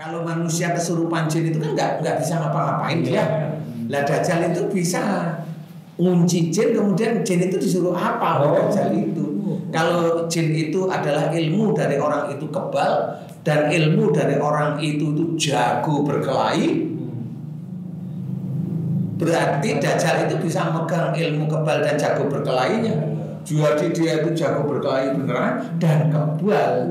Kalau manusia kesurupan jin itu kan nggak bisa ngapa-ngapain dia. Lah Dajjal itu bisa ngunci jin, kemudian jin itu disuruh apa oleh Dajjal itu. Kalau jin itu adalah ilmu dari orang itu kebal dan ilmu dari orang itu jago berkelahi, berarti Dajjal itu bisa megang ilmu kebal dan jago berkelahinya. Jadi dia itu jago berkelahi beneran dan kebal.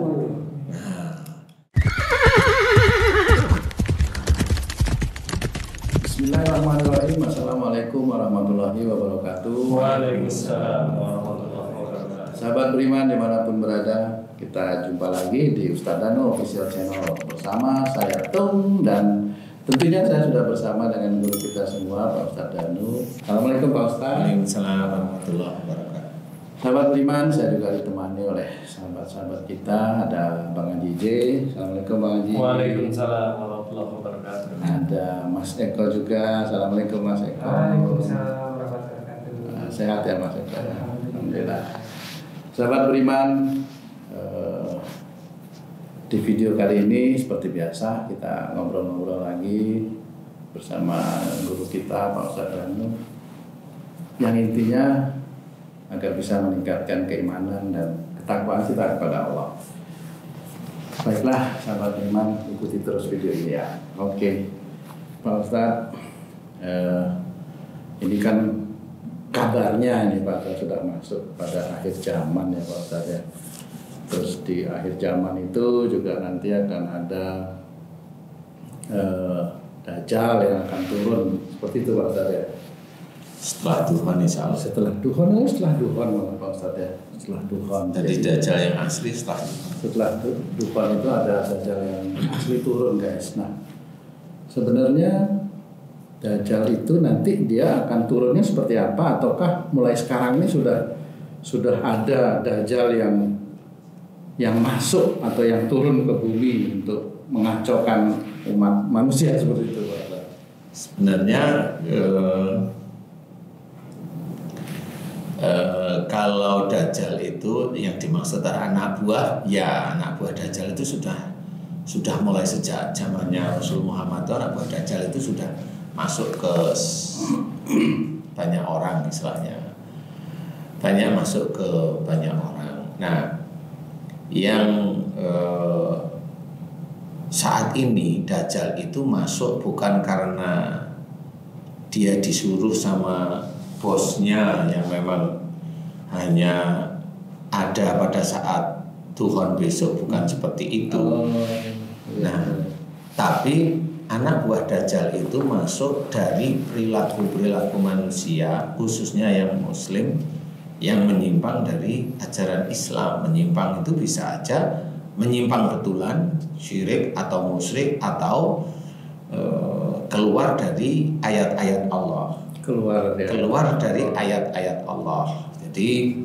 Bismillahirrahmanirrahim. Assalamualaikum warahmatullahi wabarakatuh. Waalaikumsalam warahmatullahi wabarakatuh. Sahabat beriman dimanapun berada, kita jumpa lagi di Ustadz Danu Official Channel bersama saya Tung, dan tentunya saya sudah bersama dengan guru kita semua, Pak Ustadz Danu. Assalamualaikum Pak Ustadz. Waalaikumsalam warahmatullahi wabarakatuh. Sahabat beriman, saya juga ditemani oleh sahabat-sahabat kita. Ada Bang Haji J. Assalamualaikum Bang Haji. Waalaikumsalam warahmatullahi wabarakatuh. Ada Mas Eko juga. Assalamualaikum Mas Eko. Waalaikumsalam warahmatullahi wabarakatuh. Sehat ya Mas Eko. Alhamdulillah. Sahabat beriman, di video kali ini seperti biasa kita ngobrol-ngobrol lagi bersama guru kita Pak Ustadz Danu, yang intinya agar bisa meningkatkan keimanan dan ketakwaan kita kepada Allah. Baiklah sahabat beriman, ikuti terus video ini ya. Oke, Pak Ustadz, ini kan kabarnya ini Pak Ustadz sudah masuk pada akhir zaman ya Pak Ustadz ya. Terus di akhir zaman itu juga nanti akan ada Dajjal yang akan turun, seperti itu Pak Ustadz ya. Setelah Tuhan insya Allah. Setelah Tuhan Pak Ustadz ya. Setelah Tuhan. Jadi Dajjal yang asli Setelah Tuhan itu ada Dajjal yang asli turun guys. Nah, sebenarnya Dajjal itu nanti dia akan turunnya seperti apa? Ataukah mulai sekarang ini sudah ada Dajjal yang masuk atau yang turun ke bumi untuk mengacaukan umat manusia seperti itu Pak? Sebenarnya kalau Dajjal itu yang dimaksud anak buah, ya anak buah Dajjal itu sudah mulai sejak zamannya Rasul Muhammad. Anak buah Dajjal itu sudah masuk ke banyak orang, istilahnya masuk ke banyak orang. Nah, yang saat ini Dajjal itu masuk bukan karena dia disuruh sama bosnya yang memang hanya ada pada saat Tuhan besok, bukan seperti itu. Nah, tapi anak buah Dajjal itu masuk dari perilaku manusia, khususnya yang Muslim, yang menyimpang dari ajaran Islam. Menyimpang itu bisa aja menyimpang betulan, syirik atau musyrik, atau keluar dari ayat-ayat Allah. Keluar dari ayat-ayat Allah. Jadi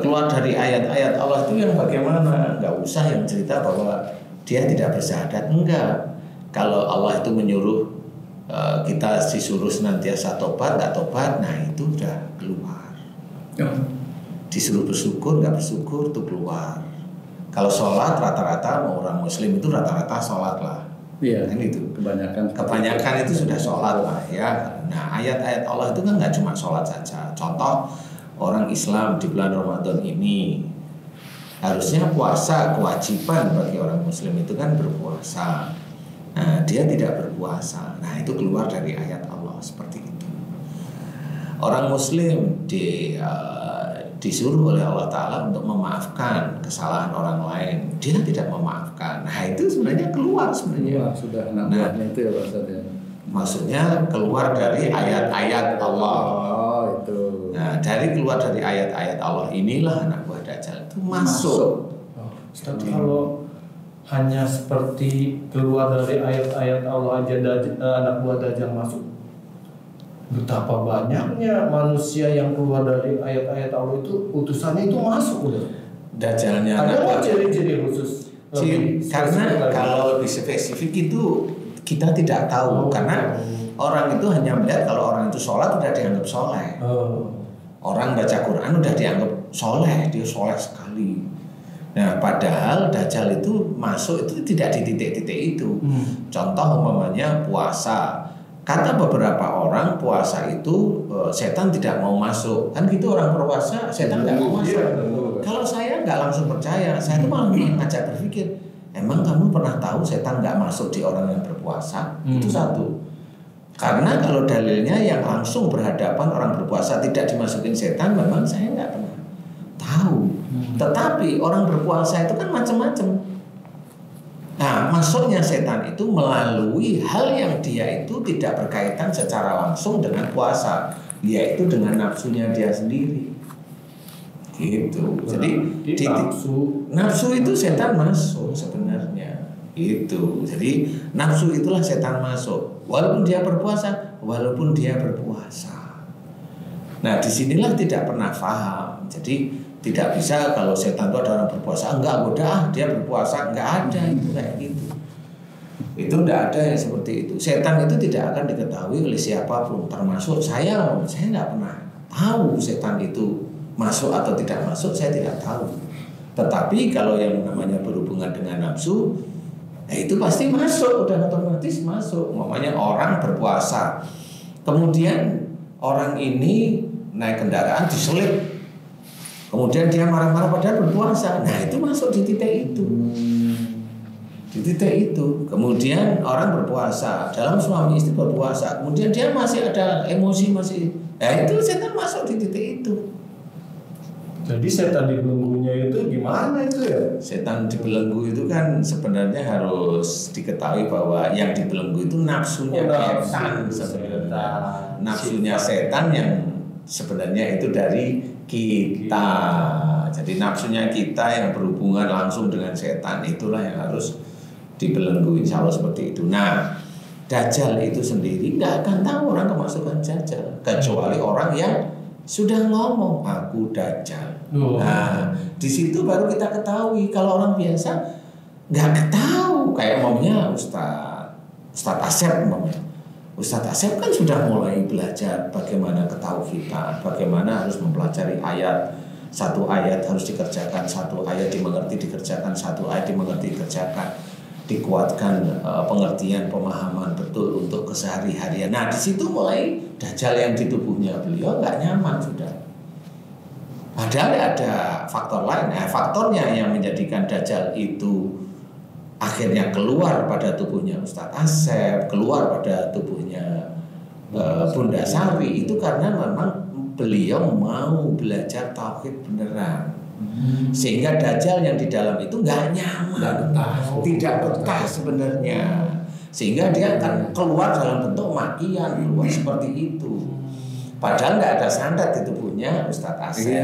keluar dari ayat-ayat Allah itu yang bagaimana? Nggak usah yang cerita bahwa dia tidak bersyahadat, enggak. Kalau Allah itu menyuruh kita disuruh senantiasa tobat, nggak tobat, nah itu udah keluar. Disuruh bersyukur, nggak bersyukur, itu keluar. Kalau sholat rata-rata orang Muslim itu rata-rata sholat lah. Iya, kan itu kebanyakan itu sudah sholat lah ya. Nah, ayat-ayat Allah itu kan nggak cuma sholat saja. Contoh, orang Islam di bulan Ramadan ini harusnya puasa, kewajiban bagi orang Muslim itu kan berpuasa. Nah, dia tidak berpuasa. Nah, itu keluar dari ayat Allah seperti itu. Orang Muslim disuruh oleh Allah Ta'ala untuk memaafkan kesalahan orang lain, dia tidak memaafkan. Nah, itu sebenarnya keluar sebenarnya. Sudah nah, itu ya Pak Ustadz ya. Maksudnya keluar dari ayat-ayat Allah. Oh, itu. Nah, keluar dari ayat-ayat Allah inilah anak buah Dajjal itu masuk. Ustaz, kalau hanya seperti keluar dari ayat-ayat Allah aja anak buah Dajjal masuk, betapa banyaknya manusia yang keluar dari ayat-ayat Allah itu, utusannya itu masuk udah. Dajjalnya ada ciri-ciri khusus. Karena kalau lebih spesifik itu kita tidak tahu, karena orang itu hanya melihat kalau orang itu sholat udah dianggap soleh. Orang baca Quran udah dianggap soleh, dia soleh sekali. Nah, padahal Dajjal itu masuk itu tidak di titik-titik itu. Contoh umpamanya puasa. Kata beberapa orang puasa itu setan tidak mau masuk. Kan gitu orang berpuasa setan tidak mau masuk. Kalau saya nggak langsung percaya, saya tuh malah ngajak berpikir, emang kamu pernah tahu setan nggak masuk di orang yang berpuasa? Itu satu. Karena kalau dalilnya yang langsung berhadapan orang berpuasa tidak dimasukin setan, memang saya nggak pernah tahu. Tetapi orang berpuasa itu kan macam-macam. Nah, masuknya setan itu melalui hal yang dia itu tidak berkaitan secara langsung dengan puasa, yaitu dengan nafsunya dia sendiri. Gitu. Jadi nafsu itu setan masuk sebenarnya. Itu. Jadi nafsu itulah setan masuk. Walaupun dia berpuasa. Nah, disinilah tidak pernah paham. Jadi tidak bisa kalau setan itu ada orang berpuasa, enggak udah dia berpuasa, enggak ada itu kayak gitu. Itu enggak ada yang seperti itu. Setan itu tidak akan diketahui oleh siapapun, termasuk saya enggak pernah tahu setan itu masuk atau tidak masuk, saya tidak tahu. Tetapi kalau yang namanya berhubungan dengan nafsu, itu pasti masuk, udah otomatis masuk. Namanya orang berpuasa, kemudian orang ini naik kendaraan diselip. Kemudian dia marah-marah padahal berpuasa. Nah, itu masuk di titik itu. Di titik itu. Kemudian orang berpuasa, dalam suami istri berpuasa. Kemudian dia masih ada emosi itu setan masuk di titik itu. Jadi setan di belenggunya itu gimana itu ya? Setan di belenggu itu kan sebenarnya harus diketahui bahwa yang di belenggu itu nafsunya setan sebenarnya. Nafsunya setan yang sebenarnya itu dari kita. Jadi nafsunya kita yang berhubungan langsung dengan setan itulah yang harus dibelenggu, insya Allah seperti itu. Nah, Dajjal itu sendiri nggak akan tahu orang kemasukan Dajjal kecuali orang yang sudah ngomong aku Dajjal. Nah, di situ baru kita ketahui. Kalau orang biasa nggak ketahui, kayak umumnya Ustadz Asep umumnya. Ustadz Asep kan sudah mulai belajar bagaimana ketauhidan, bagaimana harus mempelajari ayat. Satu ayat harus dikerjakan, satu ayat dimengerti dikerjakan, satu ayat dimengerti dikerjakan. Dikuatkan pengertian, pemahaman betul untuk kesehari-harian. Nah, di situ mulai Dajjal yang di tubuhnya beliau nggak nyaman sudah. Padahal ada faktor lain. Faktornya yang menjadikan Dajjal itu akhirnya keluar pada tubuhnya Ustadz Asep, keluar pada tubuhnya Bunda Sari, itu karena memang beliau mau belajar tauhid beneran. Sehingga Dajjal yang di dalam itu nggak nyaman, tidak betah sebenarnya, sehingga dia akan keluar dalam bentuk makian, keluar seperti itu. Padahal nggak ada santet di tubuhnya Ustadz Asep,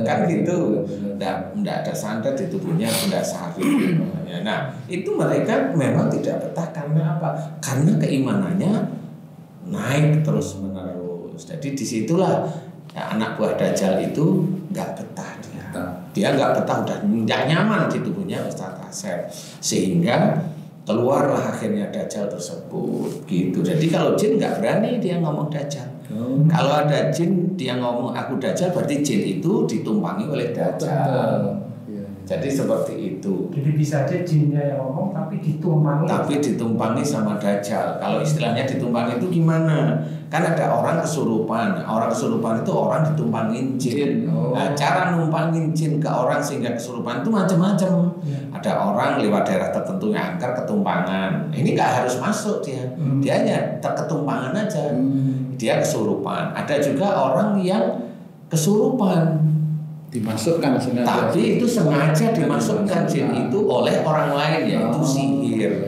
kan gitu, nggak ada santet di tubuhnya Bunda Sari. Nah, itu mereka memang tidak betah karena apa? Karena keimanannya naik terus menerus. Jadi disitulah anak buah Dajjal itu nggak betah dia nggak betah, udah nggak nyaman di tubuhnya Ustadz Asep, sehingga keluarlah akhirnya Dajjal tersebut gitu. Jadi kalau jin nggak berani dia ngomong Dajjal. Kalau ada jin dia ngomong aku Dajjal, berarti jin itu ditumpangi oleh Dajjal. Jadi seperti itu. Jadi bisa aja jinnya yang ngomong tapi ditumpangi sama Dajjal. Kalau istilahnya ditumpangi itu gimana? Kan ada orang kesurupan. Orang kesurupan itu orang ditumpangin jin. Nah, cara numpangin jin ke orang sehingga kesurupan itu macam-macam. Ada orang lewat daerah tertentu yang angker ketumpangan. Ini nggak harus masuk dia. Dia hanya ketumpangan aja. Dia kesurupan. Ada juga orang yang kesurupan dimasukkan sengaja. Tapi itu sengaja dimasukkan jin itu oleh orang lain, yaitu sihir.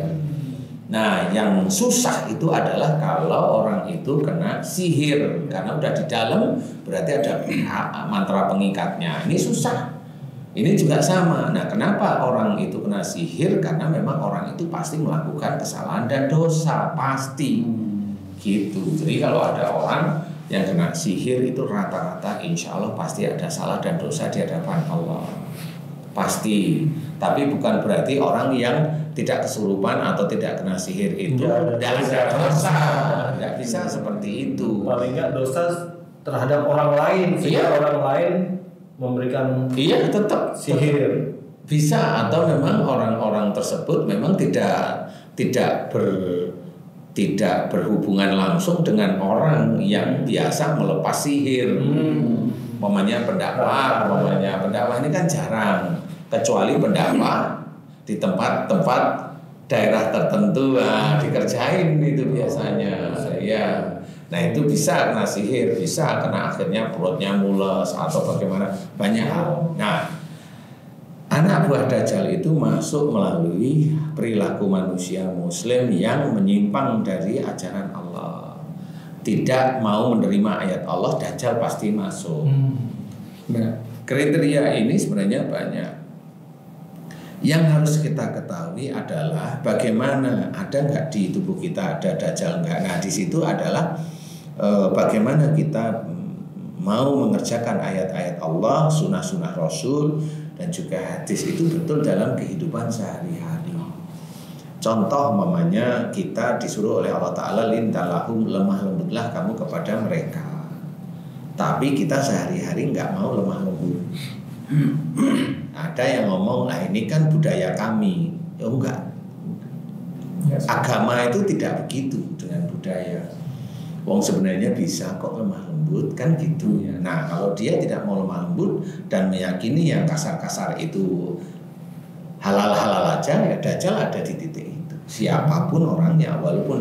Nah, yang susah itu adalah kalau orang itu kena sihir, karena udah di dalam berarti ada mantra pengikatnya. Ini susah. Ini juga sama. Nah, kenapa orang itu kena sihir? Karena memang orang itu pasti melakukan kesalahan dan dosa, pasti. Gitu. Jadi kalau ada orang yang kena sihir itu rata-rata insya Allah pasti ada salah dan dosa di hadapan Allah. Pasti. Tapi bukan berarti orang yang tidak kesurupan atau tidak kena sihir itu tidak ada dosa. Tidak bisa seperti itu. Paling nggak dosa terhadap orang lain, sehingga orang lain memberikan tetap sihir. Bisa, atau memang orang-orang tersebut memang tidak berhubungan langsung dengan orang yang biasa melepas sihir. Umpamanya pendakwah ini kan jarang, kecuali pendakwah di tempat-tempat daerah tertentu dikerjain itu biasanya. Ya. Nah itu bisa kena sihir, bisa kena akhirnya perutnya mules atau bagaimana, banyak hal. Nah, anak buah Dajjal itu masuk melalui perilaku manusia muslim yang menyimpang dari ajaran Allah. Tidak mau menerima ayat Allah, Dajjal pasti masuk. Nah, kriteria ini sebenarnya banyak. Yang harus kita ketahui adalah bagaimana, ada nggak di tubuh kita ada Dajjal nggak. Nah di situ adalah bagaimana kita mau mengerjakan ayat-ayat Allah, sunnah-sunnah Rasul, dan juga hadis itu betul dalam kehidupan sehari-hari. Contoh umpamanya kita disuruh oleh Allah Ta'ala, lintalahum, lemah lembutlah kamu kepada mereka. Tapi kita sehari-hari nggak mau lemah lembut. Ada yang ngomong, ini kan budaya kami. Ya enggak. Agama itu tidak begitu dengan budaya. Wong sebenarnya bisa kok lemah lembut kan gitu ya. Nah kalau dia tidak mau lemah lembut dan meyakini yang kasar-kasar itu halal-halal aja, ya Dajjal ada di titik itu. Siapapun orangnya, walaupun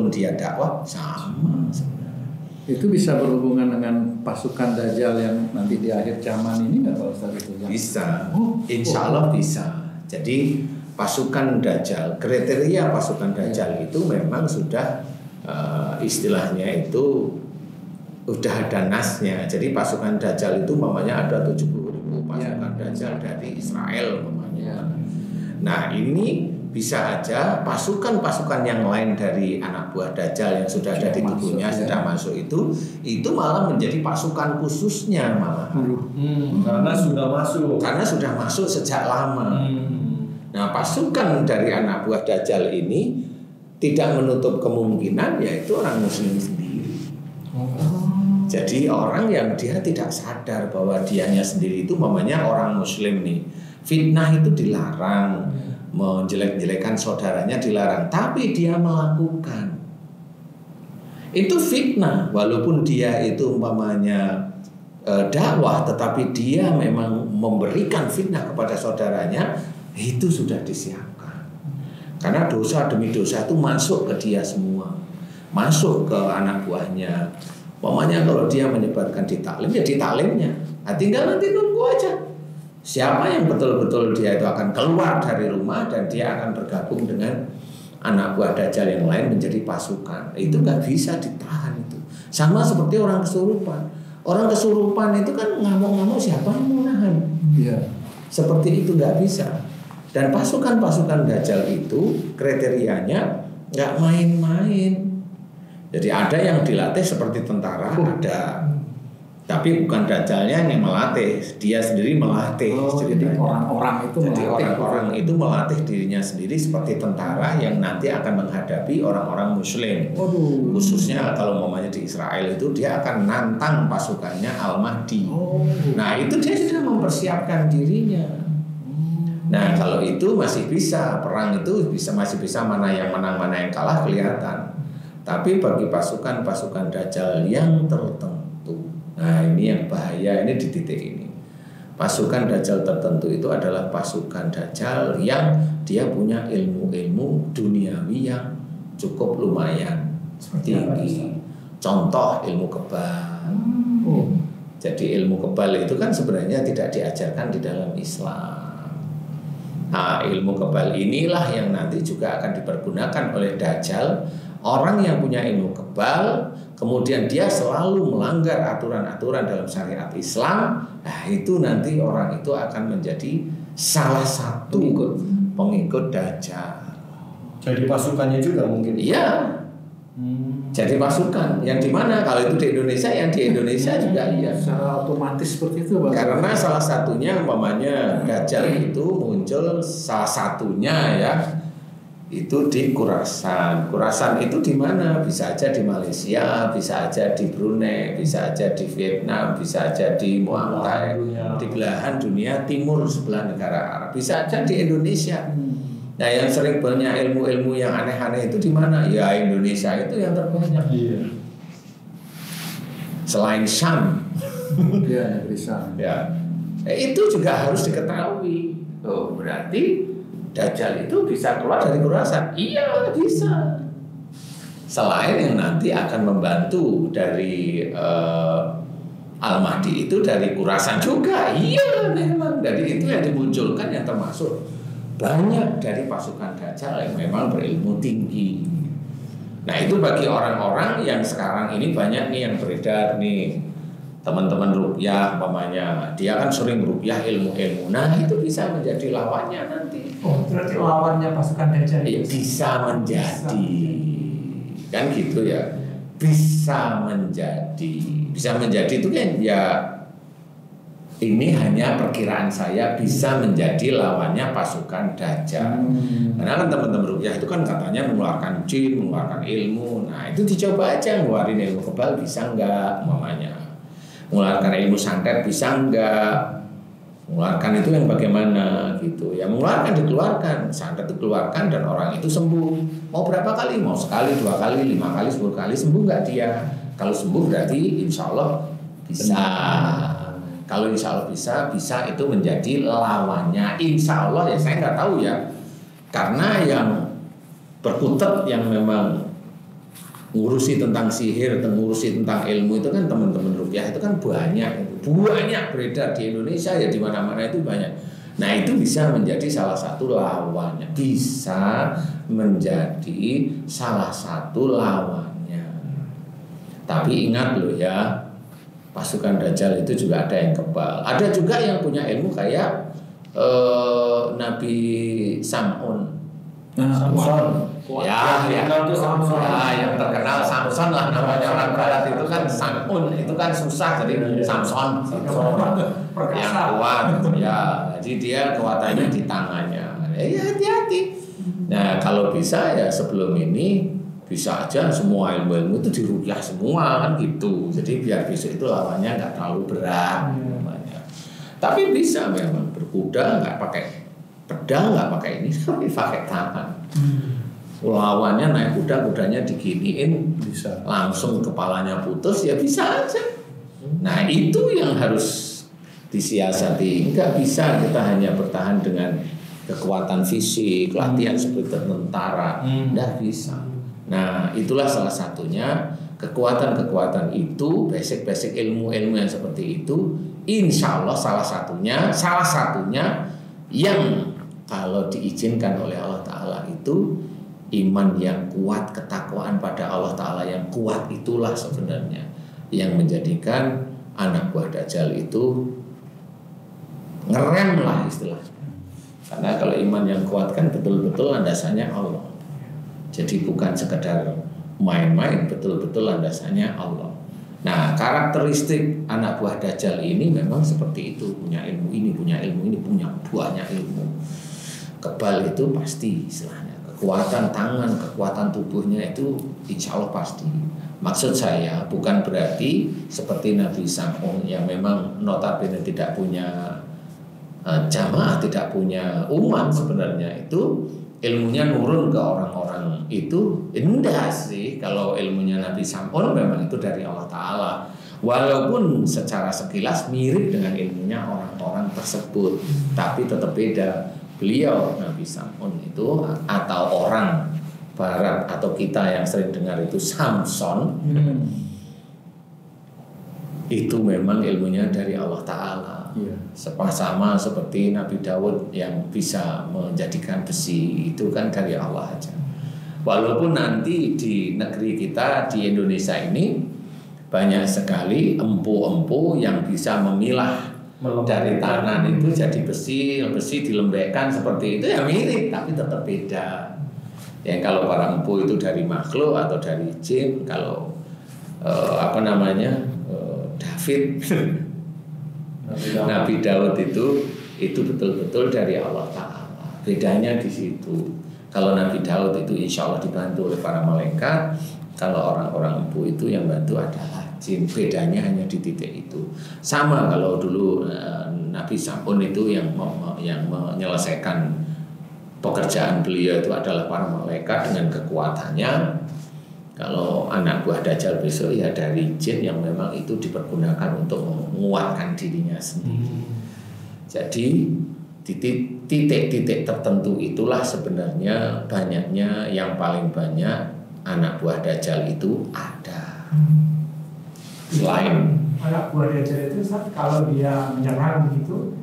dia dakwah sama sebenarnya. Itu bisa berhubungan dengan pasukan Dajjal yang nanti di akhir zaman ini nggak Pak Ustaz itu? Bisa, insya Allah bisa. Jadi pasukan Dajjal, kriteria pasukan Dajjal itu memang sudah istilahnya itu udah ada nasnya. Jadi pasukan Dajjal itu umpamanya ada 70.000 pasukan Dajjal dari Israel umpamanya. Nah ini bisa aja pasukan-pasukan yang lain dari anak buah Dajjal yang sudah ada di tubuhnya sudah masuk itu malah menjadi pasukan khususnya malah. Karena sudah masuk sejak lama. Nah pasukan dari anak buah Dajjal ini tidak menutup kemungkinan yaitu orang muslim sendiri. Jadi orang yang dia tidak sadar bahwa dianya sendiri itu mamanya orang muslim nih. Fitnah itu dilarang, menjelek-jelekan saudaranya dilarang, tapi dia melakukan. Itu fitnah walaupun dia itu umpamanya dakwah, tetapi dia memang memberikan fitnah kepada saudaranya, itu sudah disiapkan. Karena dosa demi dosa itu masuk ke dia semua, masuk ke anak buahnya. Pokoknya kalau dia menyebarkan di taklim, ya di taklimnya. Nah, tinggal nanti nunggu aja. Siapa yang betul-betul dia itu akan keluar dari rumah dan dia akan bergabung dengan anak buah Dajjal yang lain menjadi pasukan. Itu nggak bisa ditahan itu. Sama seperti orang kesurupan. Orang kesurupan itu kan ngamuk-ngamuk, siapa yang mau nahan? Iya. Seperti itu nggak bisa. Dan pasukan-pasukan Dajjal itu kriterianya nggak main-main. Jadi ada yang dilatih seperti tentara, ada. Tapi bukan Dajjalnya yang melatih, dia sendiri melatih. Jadi orang-orang itu jadi melatih. Orang-orang itu melatih dirinya sendiri seperti tentara yang nanti akan menghadapi orang-orang Muslim. Khususnya kalau umpamanya di Israel itu dia akan nantang pasukannya Al-Mahdi. Nah itu dia sudah mempersiapkan dirinya. Nah kalau itu masih bisa, perang itu masih bisa mana yang menang mana yang kalah kelihatan. Tapi bagi pasukan-pasukan Dajjal yang tertentu, nah ini yang bahaya, ini di titik ini. Pasukan Dajjal tertentu itu adalah pasukan Dajjal yang dia punya ilmu-ilmu duniawi yang cukup lumayan tinggi. Contoh ilmu kebal. Jadi ilmu kebal itu kan sebenarnya tidak diajarkan di dalam Islam. Nah, ilmu kebal inilah yang nanti juga akan dipergunakan oleh Dajjal. Orang yang punya ilmu kebal, kemudian dia selalu melanggar aturan-aturan dalam syariat Islam, nah itu nanti orang itu akan menjadi salah satu pengikut Dajjal. Jadi pasukannya juga mungkin? Iya. Jadi pasukan yang di mana? Kalau itu di Indonesia, yang di Indonesia juga iya. Secara otomatis seperti itu, Pak. Karena salah satunya umpamanya Dajjal itu muncul salah satunya ya itu di Khurasan. Khurasan itu di mana? Bisa aja di Malaysia, bisa aja di Brunei, bisa aja di Vietnam, bisa aja di Muangthai, di belahan dunia timur sebelah negara Arab, bisa aja di Indonesia. Nah, yang sering banyak ilmu-ilmu yang aneh-aneh itu di mana? Ya Indonesia itu yang terbanyak. Iya. Selain Syam, Iya, negeri Syam. ya, itu juga harus diketahui. Oh, berarti Dajjal itu bisa keluar dari Khurasan? Iya, bisa. Selain yang nanti akan membantu dari Al-Mahdi itu dari Khurasan juga. Iya, memang dari itu yang dimunculkan yang termasuk banyak dari pasukan Dajjal yang memang berilmu tinggi. Nah, itu bagi orang-orang yang sekarang ini banyak nih yang beredar nih, teman-teman ruqyah umpamanya, dia kan sering ruqyah ilmu-ilmu. Nah, itu bisa menjadi lawannya nanti. Oh, berarti lawannya pasukan Dajjal Ya, itu. bisa menjadi. Kan gitu ya. Bisa menjadi. Bisa menjadi itu kan ya, ini hanya perkiraan saya, bisa menjadi lawannya pasukan Dajjal. Karena kan teman-teman ruqyah itu kan katanya mengeluarkan jin, mengeluarkan ilmu. Nah, itu dicoba aja ngeluarin ilmu kebal bisa enggak umpamanya. Mengeluarkan ilmu santet bisa enggak? Mengeluarkan itu yang bagaimana gitu. Ya mengeluarkan, dikeluarkan, santet dikeluarkan dan orang itu sembuh. Mau berapa kali? Mau sekali, 2 kali, 5 kali, 10 kali, sembuh enggak dia? Kalau sembuh berarti insya Allah bisa. Kalau insya Allah bisa itu menjadi lawannya. Insya Allah ya saya nggak tahu ya. Karena yang berkutat yang memang ngurusi tentang sihir, ngurusi tentang ilmu itu kan teman-teman ruqyah itu kan banyak beredar di Indonesia ya, di mana-mana itu banyak. Nah, itu bisa menjadi salah satu lawannya, bisa menjadi salah satu lawannya. Tapi ingat loh ya, pasukan Dajjal itu juga ada yang kebal, ada juga yang punya ilmu kayak Nabi Sam'un. Samson. Ya, yang terkenal Samson lah namanya orang Barat itu kan Sam'un, itu kan susah jadi Samson. Yang kuat, ya, jadi dia kekuatannya di tangannya. Ya hati-hati. Nah, kalau bisa ya sebelum ini bisa aja semua ilmu-ilmu itu diruqyah semua kan gitu. Jadi biar besok itu lawannya nggak terlalu berat namanya. Tapi bisa memang berkuda nggak pakai pedang, nggak pakai ini, tapi pakai tangan. Lawannya naik kuda, kudanya diginiin, Bisa. langsung kepalanya putus, ya bisa aja. Nah, itu yang harus disiasati. Nggak bisa kita hanya bertahan dengan kekuatan fisik, latihan seperti tentara. Nggak bisa. Nah, itulah salah satunya kekuatan-kekuatan itu, basic-basic ilmu-ilmu yang seperti itu, insya Allah salah satunya yang kalau diizinkan oleh Allah Ta'ala itu iman yang kuat, ketakwaan pada Allah Ta'ala yang kuat, itulah sebenarnya yang menjadikan anak buah Dajjal itu ngerem lah istilahnya. Karena kalau iman yang kuat kan betul-betul landasannya Allah. Jadi bukan sekedar main-main, betul-betul landasannya Allah. Nah, karakteristik anak buah Dajjal ini memang seperti itu, punya ilmu ini, punya banyak ilmu. Kebal itu pasti istilahnya. Kekuatan tangan, kekuatan tubuhnya itu insya Allah pasti. Maksud saya bukan berarti seperti Nabi Sam'un yang memang notabene tidak punya jamaah, tidak punya umat sebenarnya, itu ilmunya nurun ke orang-orang itu. Indah sih kalau ilmunya Nabi Sam'un memang itu dari Allah Ta'ala. Walaupun secara sekilas mirip dengan ilmunya orang-orang tersebut, tapi tetap beda. Beliau Nabi Sam'un itu atau orang Barat atau kita yang sering dengar itu Samson, itu memang ilmunya dari Allah Ta'ala. Sama seperti Nabi Daud yang bisa menjadikan besi, itu kan dari Allah aja. Walaupun nanti di negeri kita di Indonesia ini banyak sekali empu-empu yang bisa memilah dari tanah itu jadi besi dilembekkan seperti itu, ya mirip tapi tetap beda. Ya kalau para empu itu dari makhluk atau dari jin, kalau David Nabi Daud itu betul-betul dari Allah Ta'ala. Bedanya di situ. Kalau Nabi Daud itu insya Allah dibantu oleh para malaikat. Kalau orang-orang empu itu yang bantu adalah jin. Bedanya hanya di titik itu. Sama kalau dulu Nabi Sam'un itu yang menyelesaikan pekerjaan beliau itu adalah para malaikat dengan kekuatannya. Kalau anak buah Dajjal besok ya dari jin yang memang itu dipergunakan untuk menguatkan dirinya sendiri. Jadi titik-titik tertentu itulah sebenarnya banyaknya, yang paling banyak anak buah Dajjal itu ada. Selain anak buah Dajjal itu kalau dia menyerang gitu,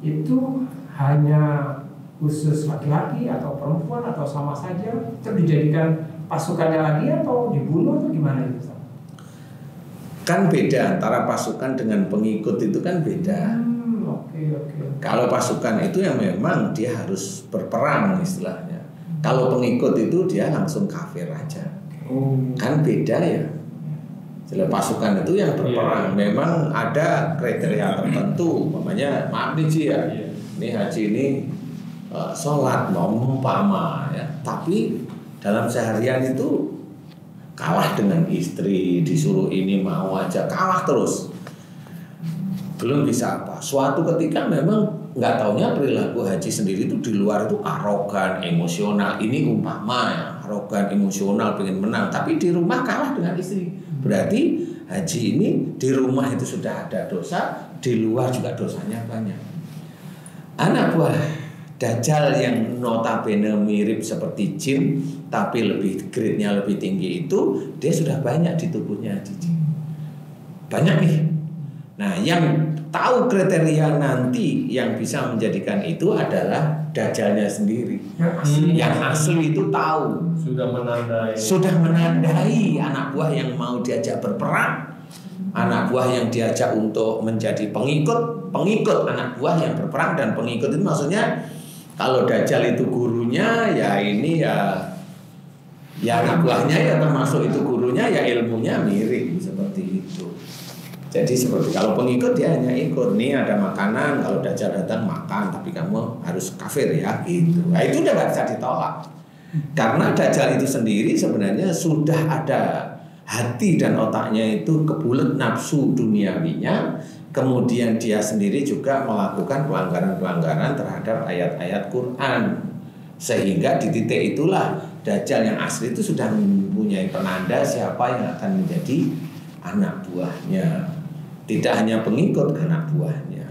itu hanya khusus laki-laki atau perempuan atau sama saja, itu dijadikan pasukannya lagi atau dibunuh atau gimana itu? Kan beda antara pasukan dengan pengikut, itu kan beda. Oke. Kalau pasukan itu yang memang dia harus berperang istilahnya. Kalau pengikut itu dia langsung kafir aja. Kan beda ya. Jadi pasukan itu yang berperang memang ada kriteria tertentu. Umpamanya maaf nih Ji ya, ini haji ini sholat umpama ya, tapi dalam seharian itu kalah dengan istri, disuruh ini mau aja kalah terus, belum bisa apa. Suatu ketika memang nggak taunya perilaku haji sendiri itu di luar itu arogan, emosional. Ini umpama ya, arogan, emosional, pengen menang, tapi di rumah kalah dengan istri. Berarti haji ini di rumah itu sudah ada dosa, di luar juga dosanya banyak. Anak buah Dajjal yang notabene mirip seperti jin, tapi lebih grade-nya lebih tinggi itu, dia sudah banyak di tubuhnya jin. Banyak nih. Nah, yang tahu kriteria nanti yang bisa menjadikan itu adalah Dajjalnya sendiri. Yang asli itu tahu. Sudah menandai anak buah yang mau diajak berperang, anak buah yang diajak untuk menjadi pengikut anak buah yang berperang. Dan pengikut itu maksudnya kalau Dajjal itu gurunya, ya ini ya anak buahnya ya termasuk itu gurunya, ya ilmunya mirip seperti itu. Jadi seperti kalau pengikut dia hanya ikut, nih ada makanan, kalau Dajjal datang makan, tapi kamu harus kafir ya gitu. Nah itu udah gak bisa ditolak. Karena Dajjal itu sendiri sebenarnya sudah ada hati dan otaknya itu kebulet nafsu duniawinya. Kemudian dia sendiri juga melakukan pelanggaran-pelanggaran terhadap ayat-ayat Quran. Sehingga di titik itulah Dajjal yang asli itu sudah mempunyai penanda siapa yang akan menjadi anak buahnya. Tidak hanya pengikut, anak buahnya.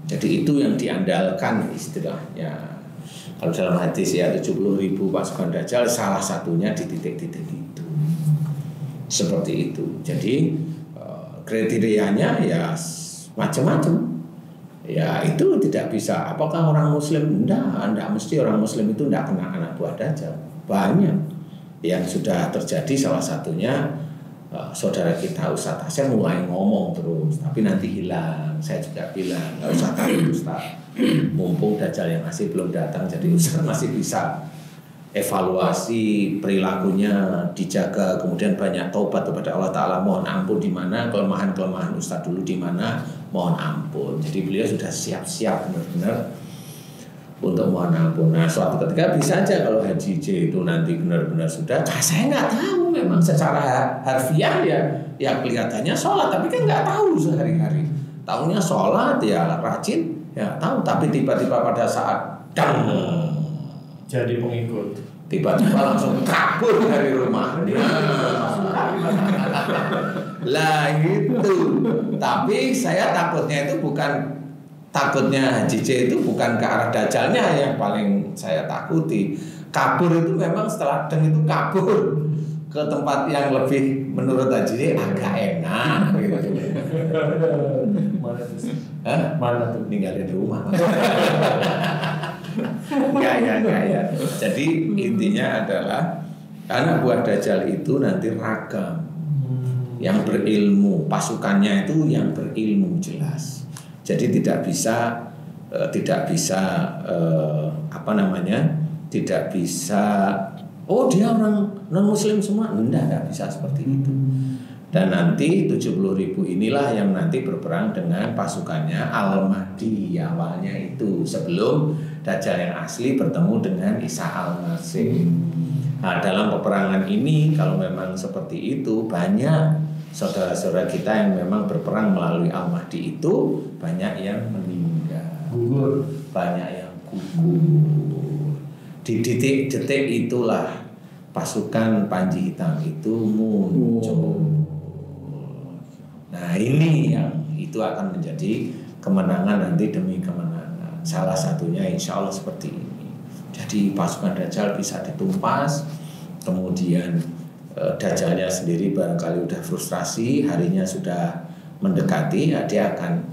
Jadi itu yang diandalkan istilahnya. Kalau dalam hadis ya 70.000 pasukan Dajjal, salah satunya di titik-titik itu. Seperti itu. Jadi kriterianya ya macam-macam. Ya itu tidak bisa. Apakah orang Muslim? Enggak mesti orang Muslim itu enggak kena anak buah Dajjal. Banyak yang sudah terjadi. Salah satunya saudara kita Ustadz Hasyim mulai ngomong terus, tapi nanti hilang. Saya juga bilang nggak usah takut Ustadz, mumpung Dajjal yang masih belum datang, jadi Ustadz masih bisa evaluasi perilakunya, dijaga, kemudian banyak taubat kepada Allah Ta'ala, mohon ampun di mana kelemahan-kelemahan Ustadz dulu, di mana mohon ampun. Jadi beliau sudah siap-siap benar-benar untuk mohon ampun. Nah suatu ketika bisa aja kalau Haji J itu nanti benar-benar sudah, saya nggak tahu memang secara harfiah ya kelihatannya sholat, tapi kan nggak tahu sehari-hari. Tahunya sholat ya rajin ya tahu, tapi tiba-tiba pada saat jadi pengikut, tiba-tiba langsung kabur dari rumah. Lah itu. Tapi saya takutnya itu takutnya Haji J itu bukan ke arah Dajjalnya yang paling saya takuti. Kabur itu memang setelah itu kabur ke tempat yang lebih menurut Haji J agak enak gitu. Mana tuh? Ninggalin rumah. Enggak ya. Jadi intinya adalah anak buah Dajjal itu nanti ragam. Yang berilmu, pasukannya itu yang berilmu jelas. Jadi tidak bisa dia orang non muslim semua, enggak bisa seperti itu. Dan nanti 70.000 inilah yang nanti berperang dengan pasukannya Al-Mahdi awalnya itu, sebelum Dajjal yang asli bertemu dengan Isa al-Masih. Nah, dalam peperangan ini kalau memang seperti itu, banyak saudara-saudara kita yang memang berperang melalui Al-Mahdi itu banyak yang meninggal, gugur, banyak yang gugur. Di detik-detik itulah pasukan Panji Hitam itu muncul. Nah, ini yang itu akan menjadi kemenangan nanti demi kemenangan. Salah satunya insya Allah seperti ini. Jadi pasukan Dajjal bisa ditumpas, kemudian Dajjalnya sendiri barangkali udah frustrasi, harinya sudah mendekati, ya dia akan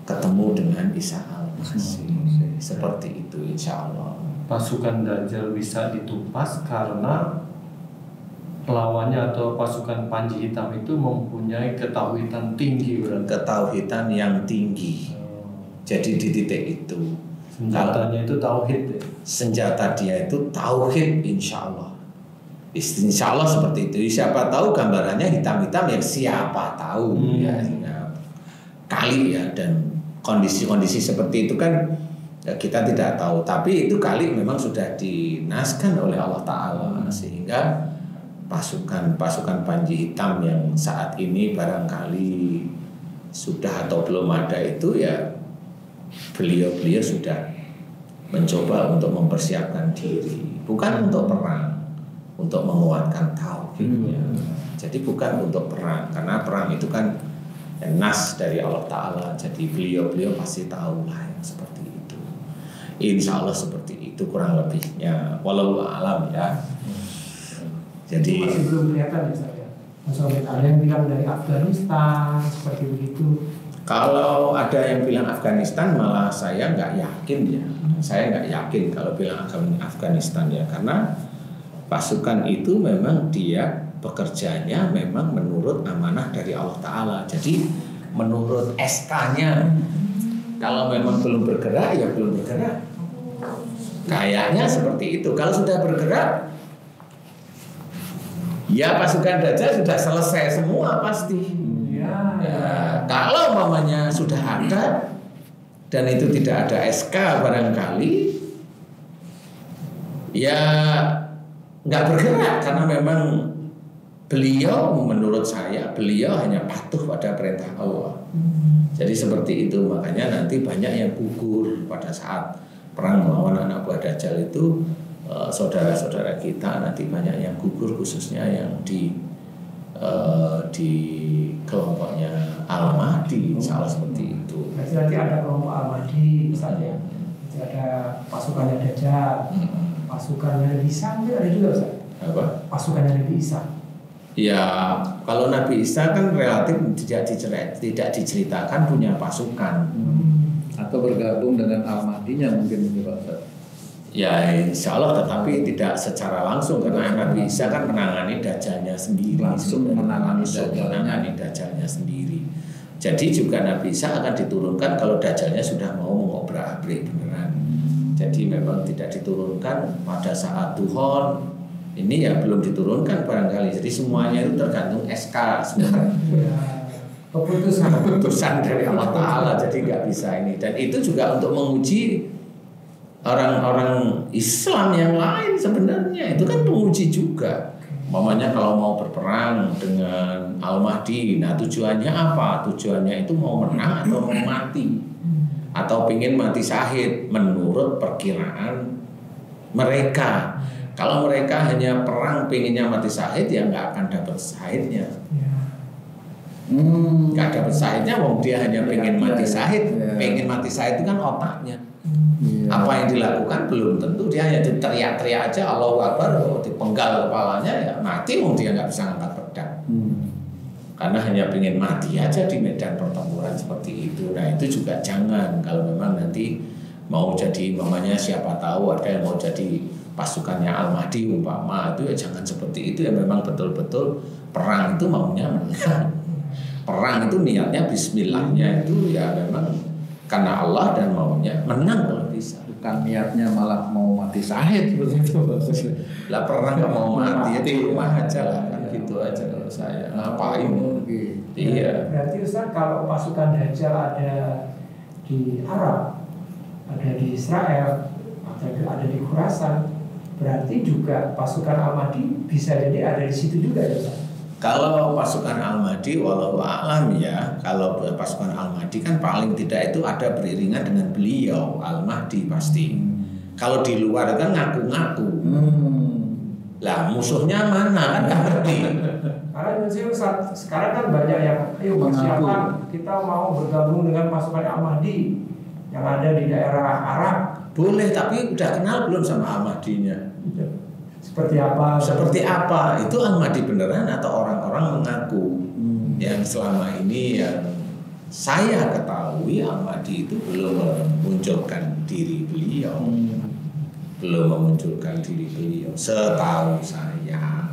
ketemu dengan Isa al-Masih. Seperti itu insya Allah. Pasukan Dajjal bisa ditumpas karena lawannya atau pasukan Panji Hitam itu mempunyai ketauhidan tinggi, berarti Ketauhidan yang tinggi. Jadi di titik itu senjatanya itu tauhid ya? Senjata dia itu tauhid insya Allah. Insya Allah seperti itu. Siapa tahu gambarannya hitam-hitam ya, siapa tahu ya, kali ya, dan kondisi-kondisi seperti itu kan ya, kita tidak tahu. Tapi itu kali memang sudah dinaskan oleh Allah Ta'ala, sehingga pasukan Panji Hitam yang saat ini barangkali sudah atau belum ada itu ya, beliau sudah mencoba untuk mempersiapkan diri, bukan untuk perang, untuk menguatkan tauhidnya. Jadi bukan untuk perang, karena perang itu kan nas dari Allah Ta'ala. Jadi beliau pasti tahu lah yang seperti itu. Insya Allah seperti itu kurang lebihnya. Walau alam ya. Jadi masih belum kelihatan ya saya. Maksudnya ada yang bilang dari Afghanistan seperti begitu. kalau ada yang bilang Afghanistan, malah saya nggak yakin ya. Saya nggak yakin kalau bilang Afghanistan ya, karena pasukan itu memang dia bekerjanya memang menurut amanah dari Allah Ta'ala. Jadi menurut SK-nya, kalau memang belum bergerak ya belum bergerak. Kayaknya seperti itu. Kalau sudah bergerak, ya pasukan Dajjal sudah selesai semua pasti. Ya, kalau mamanya sudah ada dan itu tidak ada SK barangkali, ya nggak bergerak, karena memang beliau, menurut saya beliau hanya patuh pada perintah Allah. Jadi seperti itu, makanya nanti banyak yang gugur pada saat perang melawan anak buah Dajjal itu. Saudara-saudara kita nanti banyak yang gugur, khususnya yang di kelompoknya Al-Mahdi, salah seperti itu. Nanti ada kelompok Al-Mahdi misalnya, nanti ada pasukannya Dajjal, pasukannya Nabi Isa ada juga Ustaz. Apa? Pasukannya Nabi Isa. Ya, kalau Nabi Isa kan relatif tidak diceritakan punya pasukan. Atau bergabung dengan Al-Mahdinya mungkin gitu Pak Ustaz. Ya insya Allah, tetapi tidak secara langsung, karena Nabi Isa kan menangani Dajjalnya sendiri, langsung menangani Dajjalnya sendiri. Jadi juga Nabi Isa akan diturunkan kalau Dajjalnya sudah mau mengobrak-abrik beneran. Jadi memang tidak diturunkan pada saat Tuhon ini, ya belum diturunkan barangkali. Jadi semuanya itu tergantung SK sebenarnya. Keputusan dari Allah Ta'ala. Jadi nggak bisa ini. Dan itu juga untuk menguji orang-orang Islam yang lain sebenarnya. Itu kan penguji juga. Mamanya kalau mau berperang dengan Al-Mahdi, nah tujuannya apa? Tujuannya itu mau menang atau mau mati, atau pingin mati syahid menurut perkiraan mereka. Kalau mereka hanya perang pinginnya mati syahid, ya nggak akan dapat syahidnya. Nggak dapat syahidnya, wong dia hanya pengen mati syahid. Pengen mati syahid itu kan otaknya. Apa yang dilakukan belum tentu, dia hanya teriak-teriak aja Allahu Akbar, dipenggal kepalanya ya mati, wong dia nggak bisa angkat pedang. Karena hanya pengen mati aja di medan pertempuran seperti itu. Nah itu juga jangan, kalau memang nanti mau jadi, mamanya siapa tahu ada yang mau jadi pasukannya Al-Mahdi umpama, itu ya jangan seperti itu. Ya memang betul-betul perang itu maunya menang. Perang itu niatnya bismillahnya itu ya memang karena Allah dan maunya menang kalau bisa. Bukan niatnya malah mau mati syahid begitu. Lah perang nggak mau mati ya di rumah aja lah, kan gitu aja kalau saya. Ngapain? Iya. Berarti Ustaz, kalau pasukan Dajjal ada di Arab, ada di Israel, atau ada di Khurasan, berarti juga pasukan Al-Mahdi bisa jadi ada di situ juga ya Ustaz? Kalau pasukan Al-Mahdi, walau alam ya, kalau pasukan Al-Mahdi kan paling tidak itu ada beriringan dengan beliau Al-Mahdi pasti. Kalau di luar kan ngaku-ngaku. Lah musuhnya mana kan nggak ngerti. Karena Ustaz, sekarang kan banyak yang ayo persiapan kita mau bergabung dengan pasukan Al-Mahdi yang ada di daerah Arab. Boleh, tapi udah kenal belum sama Al-Mahdinya? Seperti apa? Seperti apa? Itu Al-Mahdi beneran atau orang-orang mengaku? Yang selama ini yang saya ketahui Al-Mahdi itu belum memunculkan diri beliau. Belum memunculkan diri beliau setahu saya.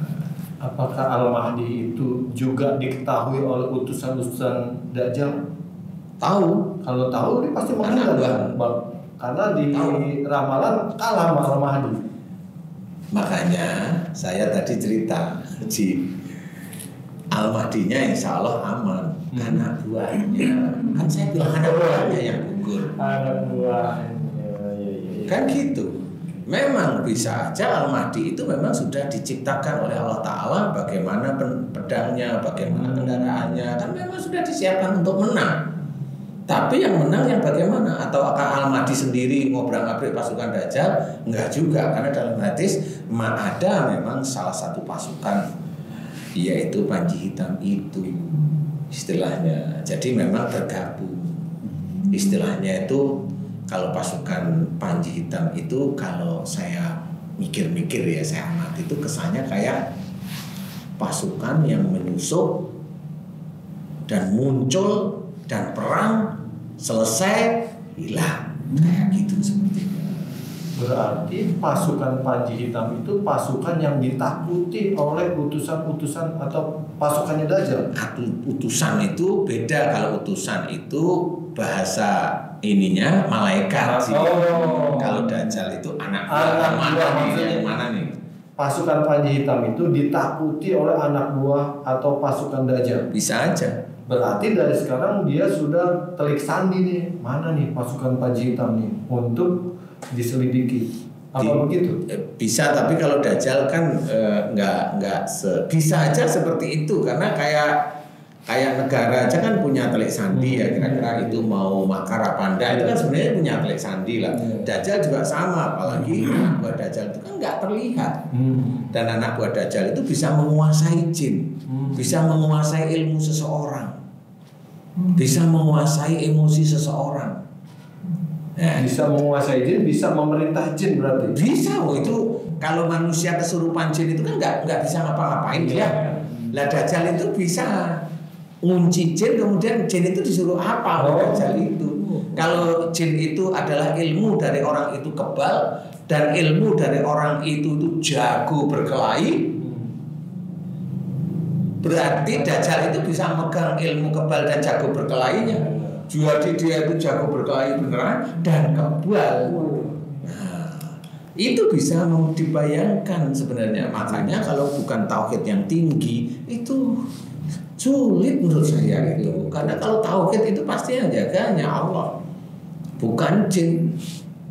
Apakah Al-Mahdi itu juga diketahui oleh utusan-utusan Dajjal? Tahu. Kalau tahu dia pasti mengenal Bang. Karena di ramalan kalah sama Al-Mahdi. Makanya saya tadi cerita Al-Mahdinya insya Allah aman. Anak buahnya kan saya bilang anak buahnya yang gugur. Anak buahnya. Kan gitu. Memang bisa aja Al-Mahdi itu memang sudah diciptakan oleh Allah Ta'ala. Bagaimana pedangnya, bagaimana kendaraannya, kan memang sudah disiapkan untuk menang. Tapi yang menang yang bagaimana? Atau akan Al-Mahdi sendiri ngobrak-ngabrik pasukan Dajjal? Enggak juga, karena dalam hadis ada memang salah satu pasukan, yaitu Panji Hitam itu istilahnya. Jadi memang bergabung. Istilahnya itu kalau pasukan Panji Hitam itu, kalau saya mikir-mikir ya, saya amati itu kesannya kayak pasukan yang menyusup dan muncul dan perang selesai hilang kayak gitu sepertinya. Berarti pasukan Panji Hitam itu pasukan yang ditakuti oleh utusan-utusan atau pasukannya Dajjal. Utusan itu beda. Kalau utusan itu bahasa ininya malaikat sih. Kalau Dajjal itu anak mana nih? Pasukan Panji Hitam itu ditakuti oleh anak buah atau pasukan Dajjal. Bisa aja. Berarti dari sekarang dia sudah telik sandi nih, mana nih pasukan Panji Hitam nih untuk diselidiki. Apa begitu? Bisa, tapi kalau Dajjal kan bisa aja seperti itu, karena kayak negara aja kan punya telik sandi ya, kira-kira itu mau makar apa enggak itu kan sebenarnya punya telik sandi lah. Dajjal juga sama, apalagi anak buah Dajjal itu kan nggak terlihat. Dan anak buah Dajjal itu bisa menguasai jin, bisa menguasai ilmu seseorang, bisa menguasai emosi seseorang. Nah, bisa menguasai jin, bisa memerintah jin berarti. Bisa, itu kalau manusia kesurupan jin itu kan nggak bisa ngapa-ngapain dia. Lah Dajjal itu bisa ngunci jin, kemudian jin itu disuruh apa oleh Dajjal itu. Kalau jin itu adalah ilmu dari orang itu kebal dan ilmu dari orang itu jago berkelahi, berarti Dajjal itu bisa megang ilmu kebal dan jago berkelahinya. Jadi dia itu jago berkelahi beneran dan kebal. Nah, itu bisa dibayangkan sebenarnya. Makanya kalau bukan tauhid yang tinggi itu sulit menurut saya itu. Karena kalau tauhid itu pasti yang jaga hanya Allah, bukan jin,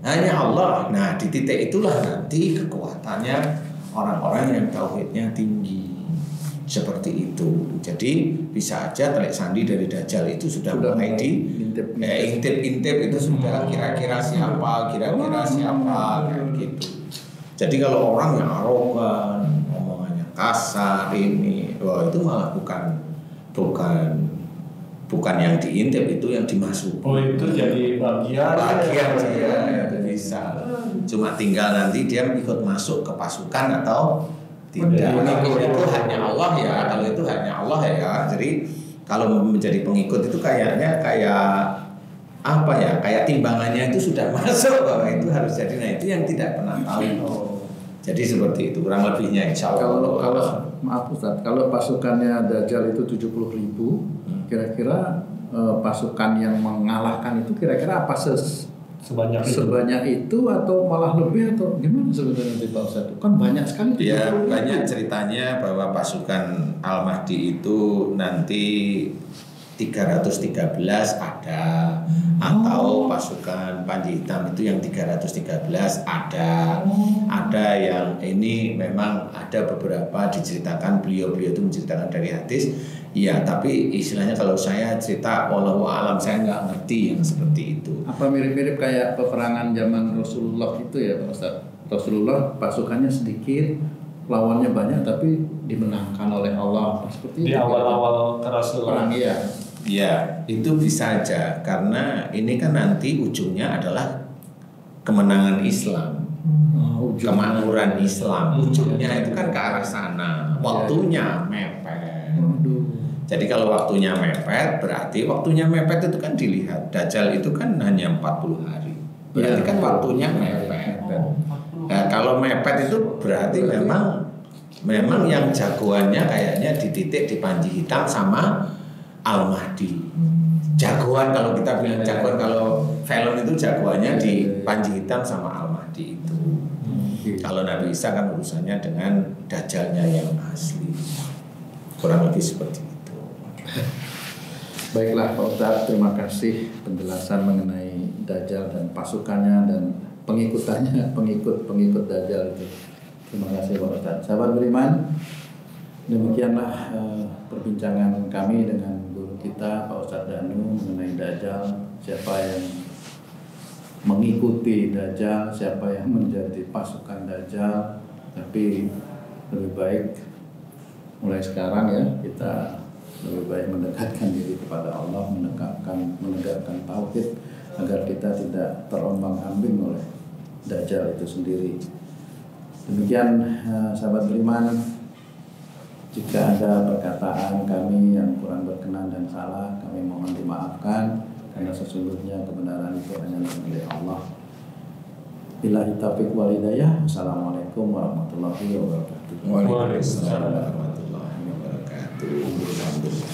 hanya Allah. Nah di titik itulah nanti kekuatannya orang-orang yang tauhidnya tinggi. Seperti itu. Jadi bisa aja telik sandi dari Dajjal itu sudah mulai intip-intip itu sudah kira-kira siapa kayak gitu. Jadi kalau orang yang arogan, omongannya kasar ini, wah itu malah bukan yang diintip, itu yang dimasuk. Oh itu jadi bagian dia itu bisa. Cuma tinggal nanti dia ikut masuk ke pasukan atau tidak. Itu hanya Allah ya. Kalau itu hanya Allah ya. Jadi kalau menjadi pengikut itu kayaknya kayak apa ya? Kayak timbangannya itu sudah masuk bahwa itu harus jadi. Nah itu yang tidak pernah tahu. Jadi seperti itu kurang lebihnya insya Allah. Kalau maaf Ustaz, kalau pasukannya Dajjal itu 70.000, kira-kira pasukan yang mengalahkan itu kira-kira apa sebanyak itu atau malah lebih atau gimana sebenarnya Pak Ustaz? Kan banyak sekali. Ya banyak ceritanya bahwa pasukan Al-Mahdi itu nanti 313 ada, atau pasukan Panji Hitam itu yang 313 ada yang ini memang ada beberapa diceritakan, beliau-beliau itu menceritakan dari hadis. Ya, tapi istilahnya kalau saya cerita wallahu alam, saya nggak ngerti yang seperti itu. Apa mirip-mirip kayak peperangan zaman Rasulullah itu ya Pak Ustaz? Rasulullah pasukannya sedikit, lawannya banyak tapi dimenangkan oleh Allah seperti Di itu. awal-awal kerasulan. Perang ya. Ya, itu bisa aja karena ini kan nanti ujungnya adalah kemenangan Islam. Kemakmuran Islam, ujungnya itu kan ke arah sana. Waktunya mepet. Jadi kalau waktunya mepet, berarti waktunya mepet itu kan dilihat. Dajjal itu kan hanya 40 hari. Berarti kan waktunya mepet. Nah, kalau mepet itu berarti memang yang jagoannya kayaknya di titik di Panji Hitam sama Al-Mahdi. Jagoan, kalau kita bilang jagoan, kalau film itu jagoannya di Panji Hitam sama Al-Mahdi itu. Kalau Nabi Isa kan urusannya dengan Dajjalnya yang asli. Kurang lebih seperti itu. Baiklah Pak Ustadz, terima kasih penjelasan mengenai Dajjal dan pasukannya dan pengikut Dajjal itu. Terima kasih Pak Ustadz. Sahabat beriman, demikianlah perbincangan kami dengan guru kita Pak Ustadz Danu mengenai Dajjal, siapa yang mengikuti Dajjal, siapa yang menjadi pasukan Dajjal. Tapi lebih baik mulai sekarang ya kita lebih baik mendekatkan diri kepada Allah, menegakkan tauhid agar kita tidak terombang-ambing oleh Dajjal itu sendiri. Demikian sahabat beriman, jika ada perkataan kami yang kurang berkenan dan salah, kami mohon dimaafkan karena sesungguhnya kebenaran itu hanya milik Allah. Billahi taufiq wal hidayah. Assalamualaikum warahmatullahi wabarakatuh. Waalaikumsalam warahmatullahi wabarakatuh. Alhamdulillah.